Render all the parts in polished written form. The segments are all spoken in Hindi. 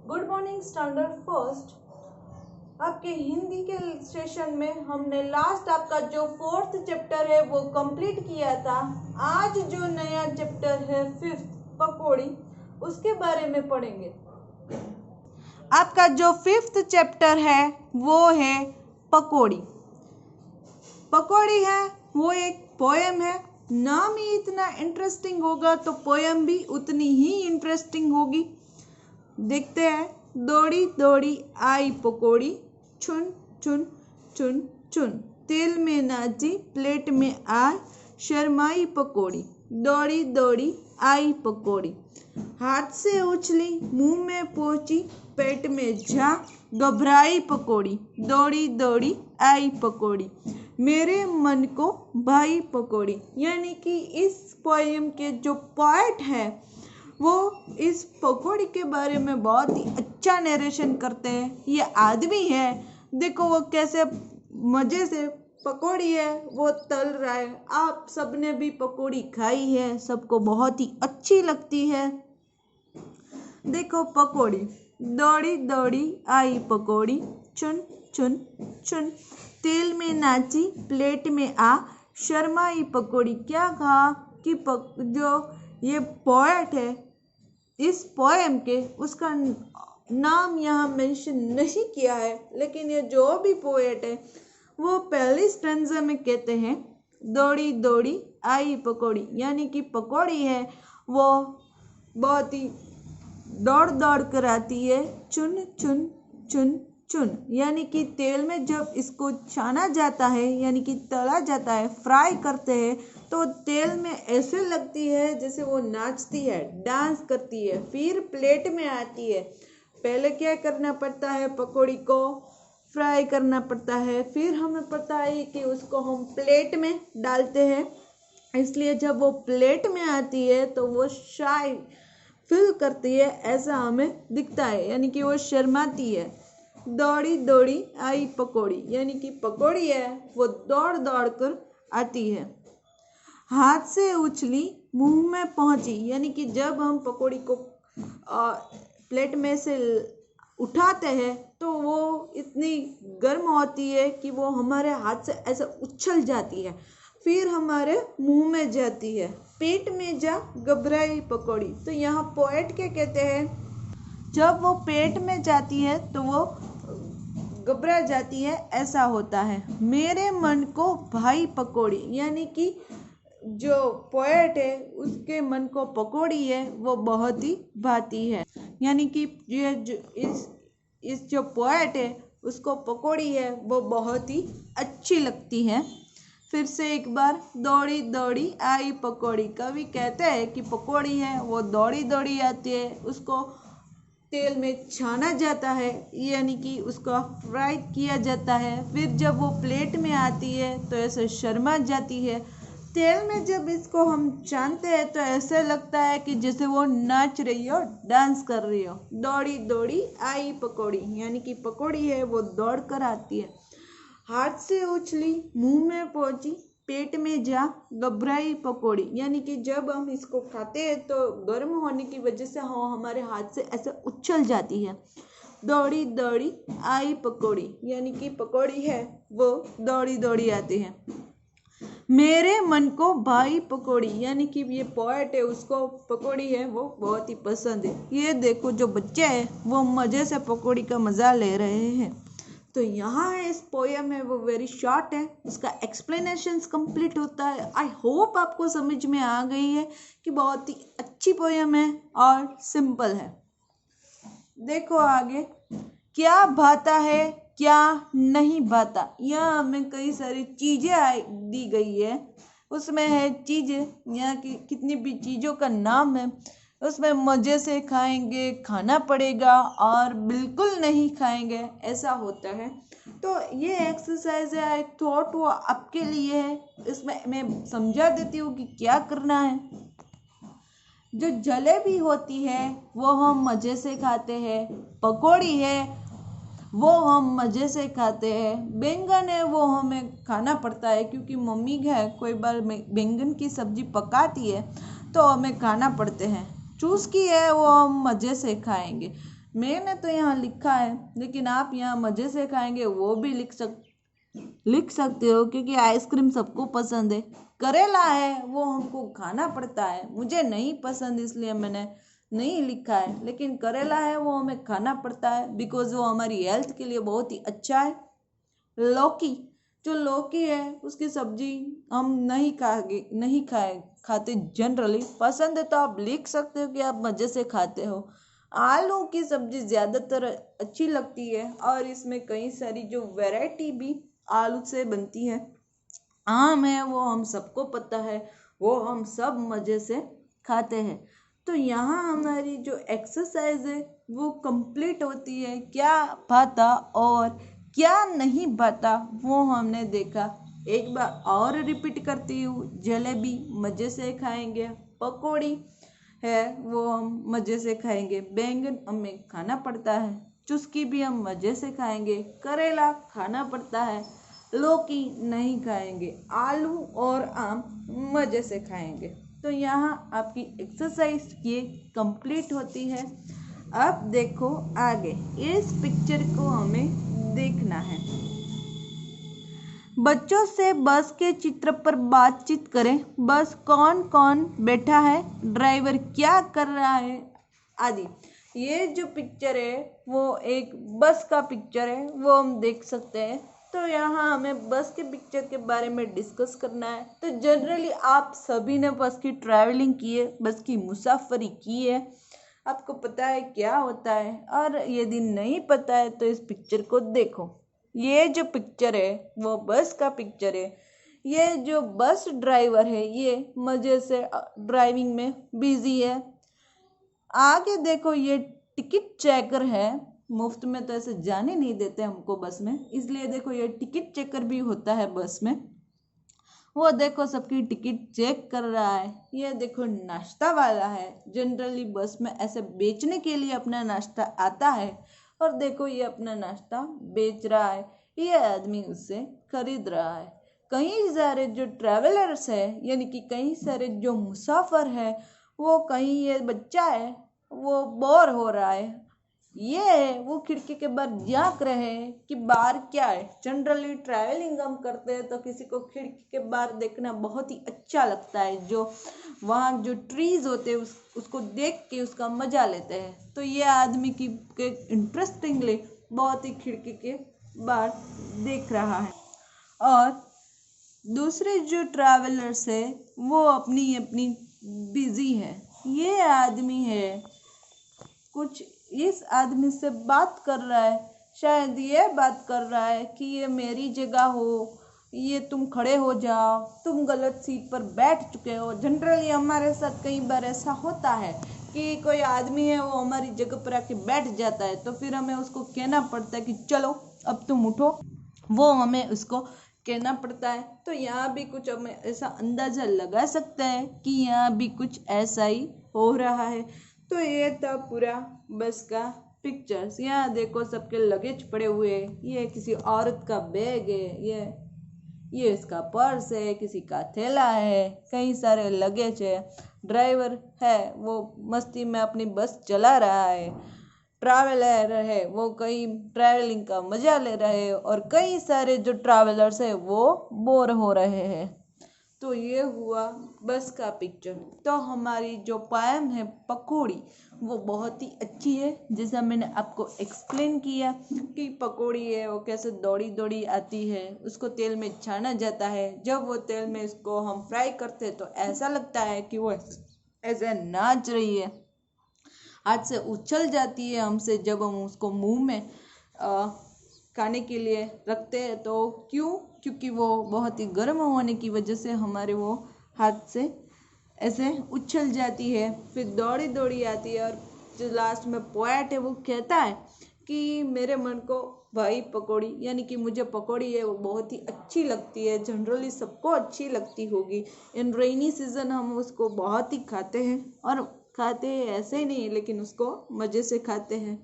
Good morning standard first. आपके हिंदी के सेशन में हमने लास्ट आपका जो 4th चैप्टर है वो कंप्लीट किया था। आज जो नया चैप्टर है 5th पकौड़ी, उसके बारे में पढ़ेंगे। आपका जो 5th चैप्टर है वो है पकौड़ी। पकौड़ी है वो एक पोएम है। नाम ही इतना इंटरेस्टिंग होगा तो पोएम भी उतनी ही इंटरेस्टिंग होगी। देखते हैं। दौड़ी दौड़ी आई पकौड़ी, चुन चुन चुन चुन, तेल में नाची प्लेट में आ शर्माई पकौड़ी। दौड़ी दौड़ी आई पकौड़ी, हाथ से उछली मुंह में पहुंची पेट में जा घबराई पकौड़ी। दौड़ी दौड़ी आई पकौड़ी, मेरे मन को भाई पकौड़ी। यानी कि इस पोएम के जो पोएट है वो इस पकौड़ी के बारे में बहुत ही अच्छा नरेशन करते हैं। ये आदमी है, देखो वो कैसे मज़े से पकौड़ी है वो तल रहा है। आप सबने भी पकौड़ी खाई है, सबको बहुत ही अच्छी लगती है। देखो पकौड़ी, दौड़ी दौड़ी आई पकौड़ी, चुन चुन चुन, तेल में नाची प्लेट में आ शर्माई पकौड़ी। क्या कहा कि जो ये पोएट है इस पोएम के, उसका नाम यहाँ मेंशन नहीं किया है, लेकिन ये जो भी पोएट है वो पहली स्टैंजा में कहते हैं दौड़ी दौड़ी आई पकौड़ी। यानी कि पकौड़ी है वो बहुत ही दौड़ दौड़ कर आती है, चुन चुन चुन चुन। यानी कि तेल में जब इसको छाना जाता है यानी कि तला जाता है, फ्राई करते हैं, तो तेल में ऐसे लगती है जैसे वो नाचती है, डांस करती है। फिर प्लेट में आती है। पहले क्या करना पड़ता है, पकौड़ी को फ्राई करना पड़ता है, फिर हमें पता है कि उसको हम प्लेट में डालते हैं। इसलिए जब वो प्लेट में आती है तो वो शाय फिल करती है, ऐसा हमें दिखता है। यानी कि वो शर्माती है। दौड़ी दौड़ी आई पकौड़ी, यानी कि पकौड़ी है वो दौड़ दौड़ कर आती है। हाथ से उछली मुंह में पहुंची, यानी कि जब हम पकौड़ी को प्लेट में से उठाते हैं तो वो इतनी गर्म होती है कि वो हमारे हाथ से ऐसे उछल जाती है, फिर हमारे मुंह में जाती है, पेट में जा घबराई पकौड़ी। तो यहाँ पोएट क्या कहते हैं, जब वो पेट में जाती है तो वो घबरा जाती है, ऐसा होता है। मेरे मन को भाई पकौड़ी, यानी कि जो पोएट है उसके मन को पकौड़ी है वो बहुत ही भाती है। यानी कि ये जो इस जो पोएट है उसको पकौड़ी है वो बहुत ही अच्छी लगती है। फिर से एक बार, दौड़ी दौड़ी आई पकौड़ी। कवि कहते हैं कि पकौड़ी है वो दौड़ी दौड़ी आती है, उसको तेल में छाना जाता है, यानी कि उसको फ्राई किया जाता है। फिर जब वो प्लेट में आती है तो ऐसे शर्मा जाती है। तेल में जब इसको हम छानते हैं तो ऐसे लगता है कि जैसे वो नाच रही हो, डांस कर रही हो। दौड़ी दौड़ी आई पकौड़ी, यानी कि पकौड़ी है वो दौड़ कर आती है। हाथ से उछली मुंह में पहुंची पेट में जा घबराई पकौड़ी, यानी कि जब हम इसको खाते हैं तो गर्म होने की वजह से हमारे हाथ से ऐसे उछल जाती है। दौड़ी दौड़ी आई पकौड़ी, यानी कि पकौड़ी है वो दौड़ी दौड़ी आती है। मेरे मन को भाई पकौड़ी, यानी कि ये पोएट है उसको पकौड़ी है वो बहुत ही पसंद है। ये देखो जो बच्चे हैं वो मज़े से पकौड़ी का मज़ा ले रहे हैं। तो यहाँ है इस पोएम है वो वेरी शॉर्ट है, इसका एक्सप्लेनेशंस कंप्लीट होता है। आई होप आपको समझ में आ गई है कि बहुत ही अच्छी पोएम है और सिंपल है। देखो आगे, क्या भाता है क्या नहीं भाता। यहाँ हमें कई सारी चीज़ें दी गई है, उसमें है चीज़ें, यहाँ की कितनी भी चीज़ों का नाम है, उसमें मज़े से खाएंगे, खाना पड़ेगा, और बिल्कुल नहीं खाएंगे, ऐसा होता है। तो ये एक्सरसाइज है, आई थॉट वो आपके लिए है। इसमें मैं समझा देती हूँ कि क्या करना है। जो जलेबी होती है वो हम मज़े से खाते हैं, पकौड़ी है वो हम मज़े से खाते हैं, बैंगन है वो हमें खाना पड़ता है क्योंकि मम्मी है कोई बार बैंगन की सब्ज़ी पकाती है तो हमें खाना पड़ते हैं। चूसकी है वो हम मज़े से खाएंगे। मैंने तो यहाँ लिखा है, लेकिन आप यहाँ मज़े से खाएंगे वो भी लिख सकते हो, क्योंकि आइसक्रीम सबको पसंद है। करेला है वो हमको खाना पड़ता है, मुझे नहीं पसंद इसलिए मैंने नहीं लिखा है, लेकिन करेला है वो हमें खाना पड़ता है बिकॉज वो हमारी हेल्थ के लिए बहुत ही अच्छा है। लौकी, जो लौकी है उसकी सब्जी हम नहीं खाते जनरली। पसंद है तो आप लिख सकते हो कि आप मज़े से खाते हो। आलू की सब्जी ज़्यादातर अच्छी लगती है और इसमें कई सारी जो वैरायटी भी आलू से बनती है। आम है वो हम सबको पता है, वो हम सब मज़े से खाते हैं। तो यहाँ हमारी जो एक्सरसाइज है वो कंप्लीट होती है। क्या भाता और क्या नहीं भाता वो हमने देखा। एक बार और रिपीट करती हूँ, जलेबी मज़े से खाएंगे, पकौड़ी है वो हम मज़े से खाएंगे, बैंगन हमें खाना पड़ता है, चुस्की भी हम मज़े से खाएंगे, करेला खाना पड़ता है, लौकी नहीं खाएंगे, आलू और आम मज़े से खाएंगे। तो यहाँ आपकी एक्सरसाइज ये कंप्लीट होती है। अब देखो आगे, इस पिक्चर को हमें देखना है। बच्चों से बस के चित्र पर बातचीत करें। बस कौन कौन बैठा है, ड्राइवर क्या कर रहा है आदि। ये जो पिक्चर है वो एक बस का पिक्चर है, वो हम देख सकते हैं। तो यहाँ हमें बस के पिक्चर के बारे में डिस्कस करना है। तो जनरली आप सभी ने बस की ट्रैवलिंग की है, बस की मुसाफरी की है, आपको पता है क्या होता है। और यदि नहीं पता है तो इस पिक्चर को देखो। ये जो पिक्चर है वो बस का पिक्चर है। ये जो बस ड्राइवर है ये मज़े से ड्राइविंग में बिजी है। आगे देखो ये टिकट चेकर है, मुफ्त में तो ऐसे जाने नहीं देते हमको बस में, इसलिए देखो ये टिकट चेकर भी होता है बस में। वो देखो सबकी टिकट चेक कर रहा है। ये देखो नाश्ता वाला है, जनरली बस में ऐसे बेचने के लिए अपना नाश्ता आता है। और देखो ये अपना नाश्ता बेच रहा है, ये आदमी उससे खरीद रहा है। कई सारे जो ट्रैवलर्स है, यानी कि कई सारे जो मुसाफिर है, वो कहीं ये बच्चा है वो बोर हो रहा है, ये है वो खिड़की के बाहर झांक रहे हैं कि बाहर क्या है। जनरली ट्रैवलिंग हम करते हैं तो किसी को खिड़की के बाहर देखना बहुत ही अच्छा लगता है, जो वहाँ जो ट्रीज होते हैं उसको देख के उसका मजा लेते हैं। तो ये आदमी की इंटरेस्टिंगली बहुत ही खिड़की के बाहर देख रहा है। और दूसरे जो ट्रैवलर्स है वो अपनी अपनी बिजी है। ये आदमी है कुछ इस आदमी से बात कर रहा है, शायद ये बात कर रहा है कि ये मेरी जगह हो, ये तुम खड़े हो जाओ, तुम गलत सीट पर बैठ चुके हो। जनरली हमारे साथ कई बार ऐसा होता है कि कोई आदमी है वो हमारी जगह पर आके बैठ जाता है, तो फिर हमें उसको कहना पड़ता है कि चलो अब तुम उठो, वो हमें उसको कहना पड़ता है। तो यहाँ भी कुछ हमें ऐसा अंदाज़ा लगा सकते हैं कि यहाँ भी कुछ ऐसा ही हो रहा है। तो ये था पूरा बस का पिक्चर्स। यहाँ देखो सबके लगेज पड़े हुए, ये किसी औरत का बैग है, ये इसका पर्स है, किसी का थैला है, कई सारे लगेज है। ड्राइवर है वो मस्ती में अपनी बस चला रहा है, ट्रैवलर है वो कई ट्रैवलिंग का मजा ले रहे हैं, और कई सारे जो ट्रैवलर्स है वो बोर हो रहे हैं। तो ये हुआ बस का पिक्चर। तो हमारी जो पोएम है पकौड़ी, वो बहुत ही अच्छी है। जैसा मैंने आपको एक्सप्लेन किया कि पकौड़ी है वो कैसे दौड़ी दौड़ी आती है, उसको तेल में छाना जाता है। जब वो तेल में इसको हम फ्राई करते हैं तो ऐसा लगता है कि वो ऐसे नाच रही है, हाथ से उछल जाती है हमसे जब हम उसको मुंह में खाने के लिए रखते हैं। तो क्योंकि वो बहुत ही गर्म होने की वजह से हमारे वो हाथ से ऐसे उछल जाती है, फिर दौड़ी दौड़ी आती है। और जो लास्ट में पोएट है वो कहता है कि मेरे मन को भाई पकौड़ी, यानी कि मुझे पकौड़ी है वो बहुत ही अच्छी लगती है। जनरली सबको अच्छी लगती होगी। इन रेनी सीजन हम उसको बहुत ही खाते हैं, और खाते हैं ऐसे ही नहीं लेकिन उसको मज़े से खाते हैं।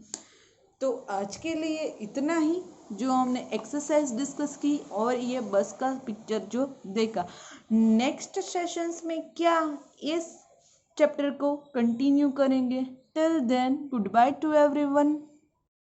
तो आज के लिए इतना ही, जो हमने एक्सरसाइज डिस्कस की और ये बस का पिक्चर जो देखा। नेक्स्ट सेशंस में क्या इस चैप्टर को कंटिन्यू करेंगे। Till then, goodbye to everyone.